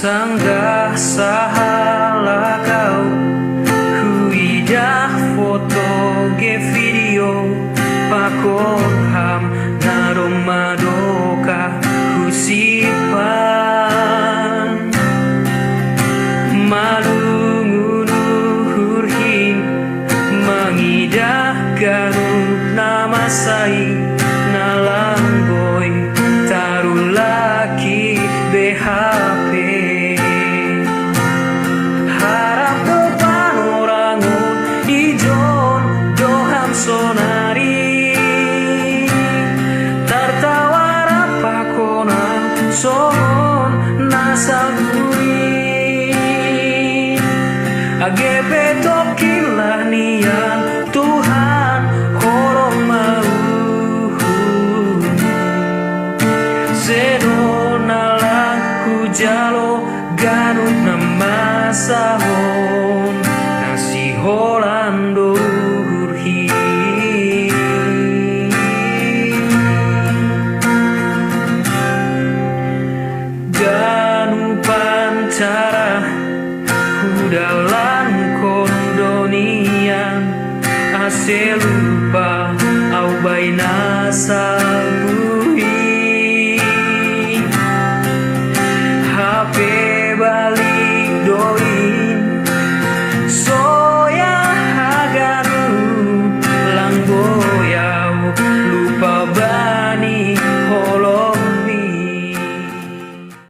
sanggah sahala kau huidah foto ge video pakon ham naromadoka husipan malungunuhurhin mangidah ganu nama sai nalanggoy tarulaki BHP harap depan orangun ijon doham sonari tertawar apa konang son nasagui AGP tokilah nian Tuhan horong mau Zedona jalo ganun nama saho